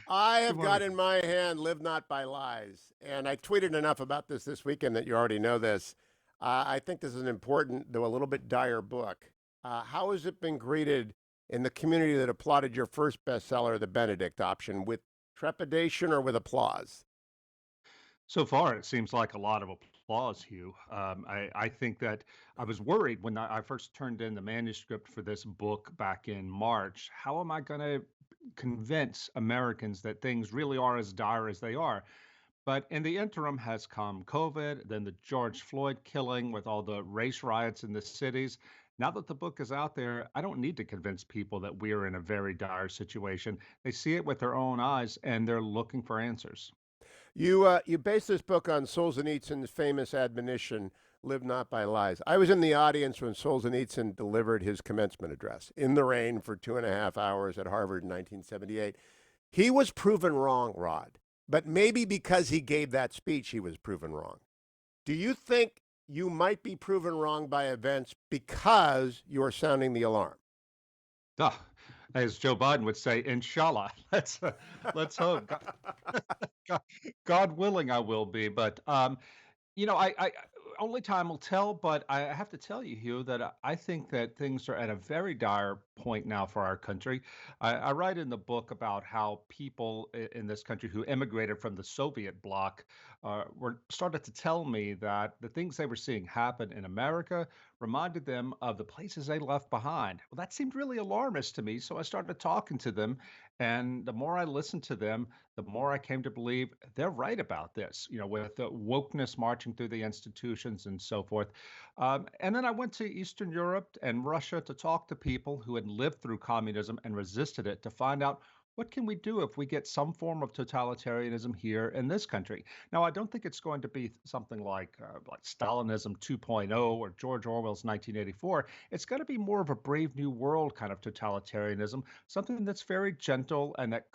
I Good have got morning. in my hand Live Not by Lies. And I tweeted enough about this weekend that you already know this. I think this is an important, though a little bit dire book. How has it been greeted in the community that applauded your first bestseller, The Benedict Option, with trepidation or with applause? So far, it seems like a lot of applause, Hugh. I think that I was worried when I first turned in the manuscript for this book back in March. How am I going to convince Americans that things really are as dire as they are? But in the interim has come COVID, then the George Floyd killing with all the race riots in the cities. Now that the book is out there, I don't need to convince people that we are in a very dire situation. They see it with their own eyes and they're looking for answers. You base this book on Solzhenitsyn's famous admonition, "Live not by lies." I was in the audience when Solzhenitsyn delivered his commencement address in the rain for 2.5 hours at Harvard in 1978. He was proven wrong, Rod, but maybe because he gave that speech, he was proven wrong. Do you think you might be proven wrong by events because you're sounding the alarm? Ah, as Joe Biden would say, inshallah. Let's hope. God, God willing, I will be. But I only time will tell. But I have to tell you, Hugh, that I think that things are at a very dire point now for our country. I write in the book about how people in this country who immigrated from the Soviet bloc were started to tell me that the things they were seeing happen in America reminded them of the places they left behind. Well, that seemed really alarmist to me, so I started talking to them, and the more I listened to them, the more I came to believe they're right about this, with the wokeness marching through the institutions and so forth. And then I went to Eastern Europe and Russia to talk to people who had lived through communism and resisted it to find out what can we do if we get some form of totalitarianism here in this country. Now, I don't think it's going to be something like Stalinism 2.0 or George Orwell's 1984. It's going to be more of a Brave New World kind of totalitarianism, something that's very gentle and that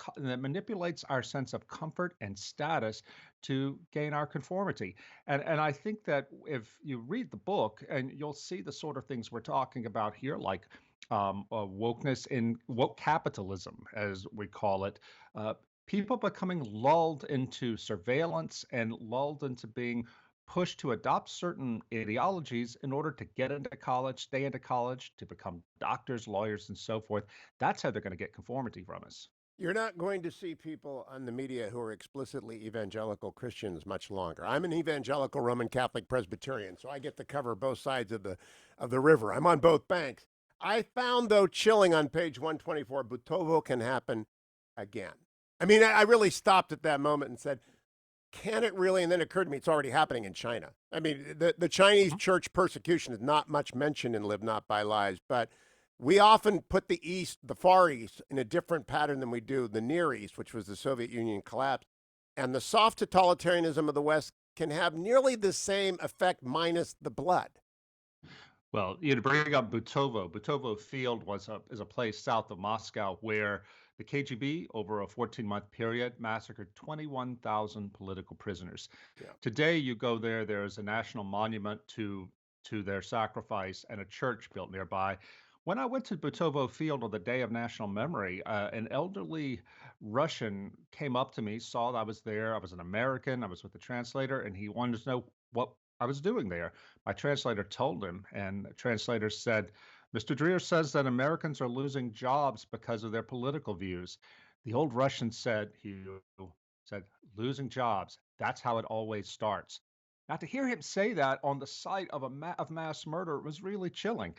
manipulates our sense of comfort and status to gain our conformity. And I think that if you read the book, and you'll see the sort of things we're talking about here, like wokeness in woke capitalism, as we call it, uh, people becoming lulled into surveillance and lulled into being pushed to adopt certain ideologies in order to get into college, stay into college, to become doctors, lawyers, and so forth. That's how they're going to get conformity from us. You're not going to see people on the media who are explicitly evangelical Christians much longer. I'm an evangelical Roman Catholic Presbyterian, so I get to cover both sides of the river. I'm on both banks. I found though chilling on page 124, Butovo can happen again. I mean, I really stopped at that moment and said, can it really? And then it occurred to me it's already happening in China. I mean, the Chinese Mhm. church persecution is not much mentioned in Live Not by Lies, but we often put the East, the Far East, in a different pattern than we do the Near East, which was the Soviet Union collapse. And the soft totalitarianism of the West can have nearly the same effect minus the blood. Well, you to bring up Butovo. Butovo Field is a place south of Moscow where the KGB, over a 14-month period, massacred 21,000 political prisoners. Yeah. Today, you go there, there's a national monument to their sacrifice and a church built nearby. When I went to Butovo Field on the day of national memory, an elderly Russian came up to me, saw that I was there. I was an American. I was with the translator, and he wanted to know what I was doing there. My translator told him, and the translator said, Mr. Dreher says that Americans are losing jobs because of their political views. The old Russian said, losing jobs, that's how it always starts. Now, to hear him say that on the site of of mass murder was really chilling.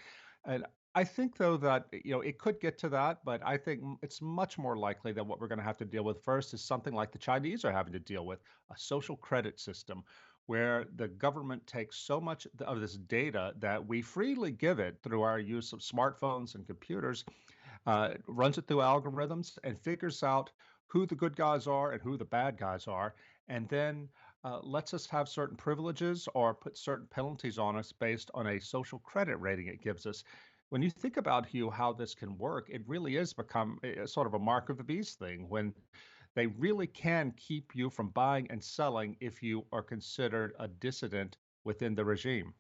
And I think, though, that it could get to that, but I think it's much more likely that what we're going to have to deal with first is something like the Chinese are having to deal with, a social credit system where the government takes so much of this data that we freely give it through our use of smartphones and computers, runs it through algorithms and figures out who the good guys are and who the bad guys are, and then lets us have certain privileges or put certain penalties on us based on a social credit rating it gives us. When you think about, Hugh, how this can work, it really is become a sort of a mark of the beast thing when they really can keep you from buying and selling if you are considered a dissident within the regime.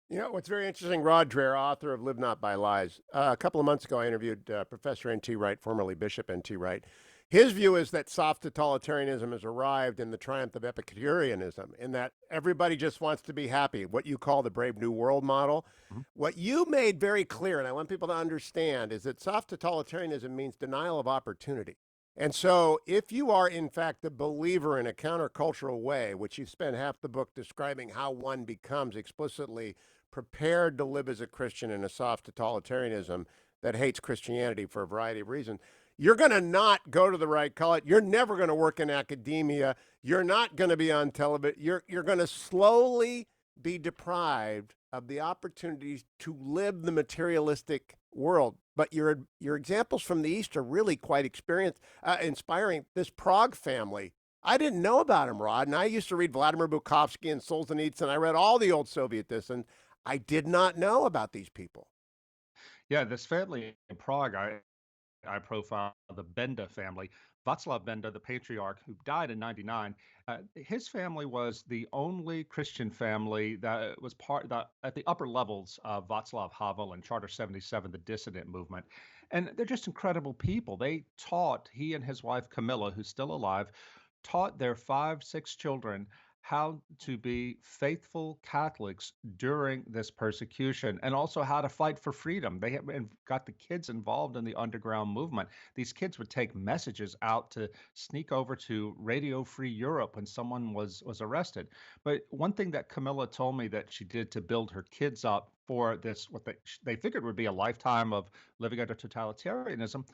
You know, what's very interesting, Rod Dreher, author of Live Not by Lies. A couple of months ago, I interviewed Professor N.T. Wright, formerly Bishop N.T. Wright. His view is that soft totalitarianism has arrived in the triumph of Epicureanism, in that everybody just wants to be happy, what you call the Brave New World model. Mhm. What you made very clear, and I want people to understand, is that soft totalitarianism means denial of opportunity. And so, if you are in fact a believer in a countercultural way, which you spend half the book describing how one becomes explicitly prepared to live as a Christian in a soft totalitarianism that hates Christianity for a variety of reasons, you're going to not go to the right college. You're never going to work in academia. You're not going to be on television. You're going to slowly be deprived of the opportunities to live the materialistic world. But your examples from the East are really quite inspiring. This Prague family, I didn't know about him, Rod, and I used to read Vladimir Bukovsky and Solzhenitsyn. I read all the old Soviet dissidents. I did not know about these people. Yeah, this family in Prague, I profile the Benda family. Václav Benda, the patriarch who died in 99, his family was the only Christian family that was part that at the upper levels of Václav Havel and Charter 77, the dissident movement. And they're just incredible people. They taught, he and his wife Camilla, who's still alive, taught their five, six children how to be faithful Catholics during this persecution and also how to fight for freedom. They have got the kids involved in the underground movement. These kids would take messages out to sneak over to Radio Free Europe when someone was arrested. But one thing that Camilla told me that she did to build her kids up for this, what they figured would be a lifetime of living under totalitarianism,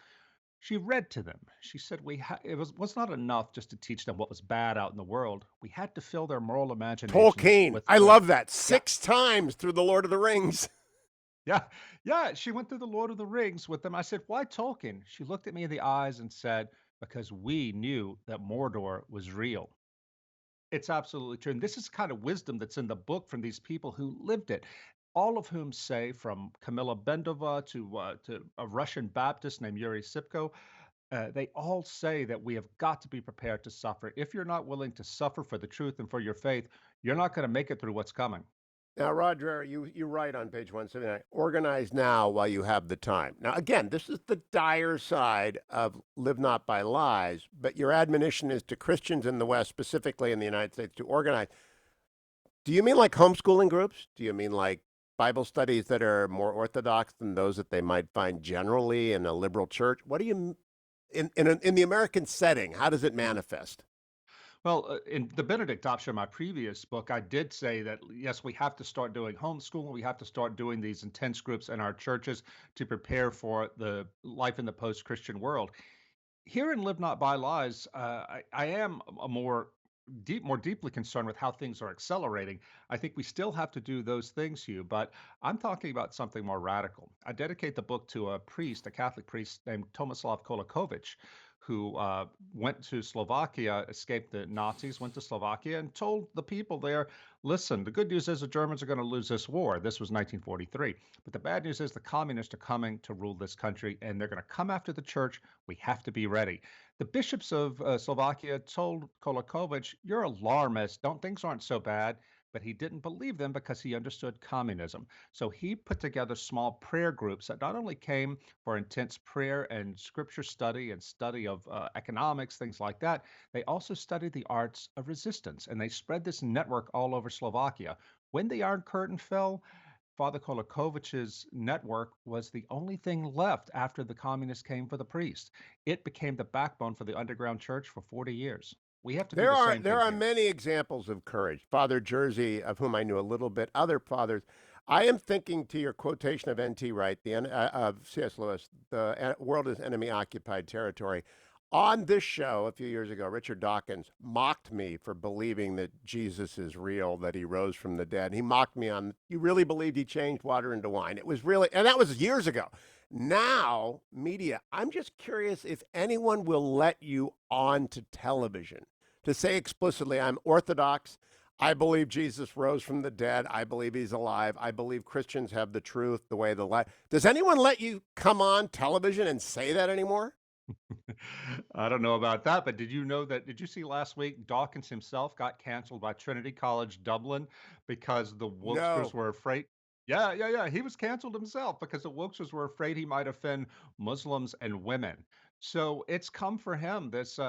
she read to them. She said it was not enough just to teach them what was bad out in the world. We had to fill their moral imaginations Tolkien. with I the love that. yeah, 6 times through the Lord of the Rings. yeah, yeah. She went through the Lord of the Rings with them. I said, "Why Tolkien?" She looked at me in the eyes and said, "Because we knew that Mordor was real." It's absolutely true. And this is kind of wisdom that's in the book from these people who lived it. All of whom say, from Camilla Bendova to a Russian Baptist named Yuri Sipko, they all say that we have got to be prepared to suffer. If you're not willing to suffer for the truth and for your faith, you're not going to make it through what's coming. Now, Roger, you write on page 179, organize now while you have the time. Now, again, this is the dire side of live not by lies, but your admonition is to Christians in the West, specifically in the United States, to organize. Do you mean like homeschooling groups? Do you mean like Bible studies that are more orthodox than those that they might find generally in a liberal church? What do you, in the American setting, how does it manifest? Well, in the Benedict option, my previous book, I did say that yes, we have to start doing homeschooling. We have to start doing these intense groups in our churches to prepare for the life in the post-Christian world. Here in Live Not by Lies, I am a more deeply concerned with how things are accelerating. I think we still have to do those things, Hugh, but I'm talking about something more radical. I dedicate the book to a priest, a Catholic priest named Tomislav Kolakovic, who went to Slovakia, escaped the Nazis, went to Slovakia, and told the people there, listen, the good news is the Germans are going to lose this war. This was 1943. But the bad news is the communists are coming to rule this country, and they're going to come after the church. We have to be ready. The bishops of Slovakia told Kolakovic, you're alarmist. Don't things aren't so bad. But he didn't believe them because he understood communism. So he put together small prayer groups that not only came for intense prayer and scripture study and study of economics, things like that, they also studied the arts of resistance. And they spread this network all over Slovakia. When the Iron Curtain fell, Father Kolakovic's network was the only thing left after the communists came for the priest. It became the backbone for the underground church for 40 years. We have to do There the are same there thing are here. many examples of courage. Father Jersey, of whom I knew a little bit, other fathers. I am thinking to your quotation of N.T. Wright, of C.S. Lewis, the world is enemy occupied territory. On this show a few years ago, Richard Dawkins mocked me for believing that Jesus is real, that he rose from the dead. He mocked me on, you really believed he changed water into wine. It was really, and that was years ago. Now, media, I'm just curious if anyone will let you on to television to say explicitly, I'm Orthodox. I believe Jesus rose from the dead. I believe he's alive. I believe Christians have the truth, the way, the life. Does anyone let you come on television and say that anymore? I don't know about that, but did you know that? Did you see last week Dawkins himself got canceled by Trinity College Dublin because the wokesters No. were afraid? Yeah, yeah, yeah. He was canceled himself because the wokesters were afraid he might offend Muslims and women. So it's come for him. This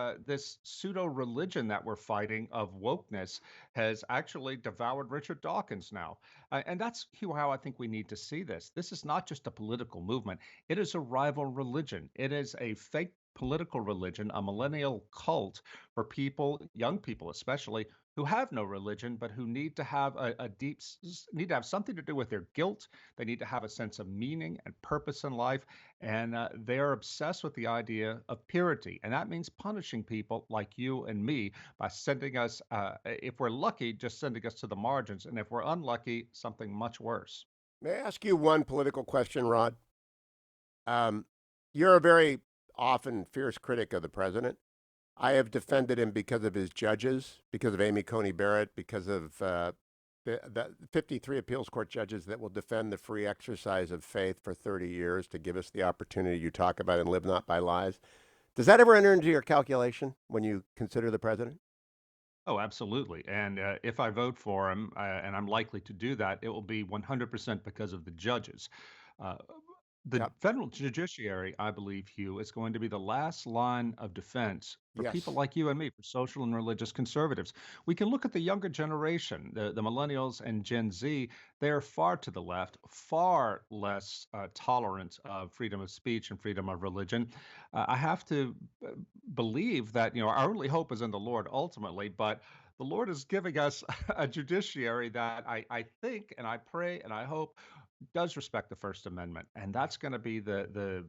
pseudo religion that we're fighting of wokeness has actually devoured Richard Dawkins now, and that's how I think we need to see this. This is not just a political movement; it is a rival religion. It is a fake political religion, a millennial cult for people, young people especially, who have no religion but who need to have need to have something to do with their guilt. They need to have a sense of meaning and purpose in life, and they are obsessed with the idea of purity. And that means punishing people like you and me by sending us, if we're lucky, just sending us to the margins. And if we're unlucky, something much worse. May I ask you one political question, Rod? Um, you're a very often fierce critic of the president. I have defended him because of his judges, because of Amy Coney Barrett, because of the 53 appeals court judges that will defend the free exercise of faith for 30 years to give us the opportunity you talk about and live not by lies. Does that ever enter into your calculation when you consider the president? Oh, absolutely. And if I vote for him, and I'm likely to do that, it will be 100% because of the judges. Uh, the Yep. federal judiciary, I believe, Hugh, is going to be the last line of defense for people Yes. like you and me, for social and religious conservatives. We can look at the younger generation, the millennials and Gen Z. They are far to the left, far less tolerant of freedom of speech and freedom of religion. I have to believe that, our only hope is in the Lord ultimately, but the Lord is giving us a judiciary that I think and I pray and I hope does respect the First Amendment, and that's going to be the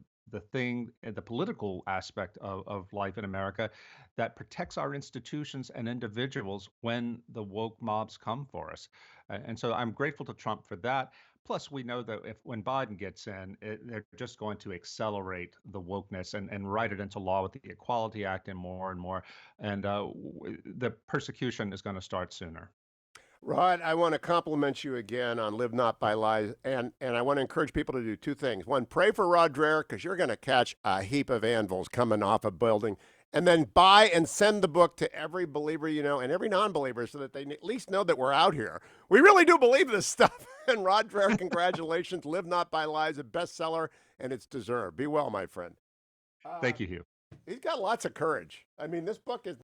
thing, the political aspect of life in America that protects our institutions and individuals when the woke mobs come for us. And so I'm grateful to Trump for that. Plus, we know that if when Biden gets in, they're just going to accelerate the wokeness and write it into law with the Equality Act and more and more. And the persecution is going to start sooner. Rod, I want to compliment you again on Live Not by Lies, and I want to encourage people to do two things. One, pray for Rod Dreher because you're going to catch a heap of anvils coming off a building, and then buy and send the book to every believer you know and every non-believer so that they at least know that we're out here. We really do believe this stuff. And Rod Dreher, congratulations! Live Not by Lies, a bestseller, and it's deserved. Be well, my friend. Uh, Thank you, Hugh. he's got lots of courage. I mean, this book is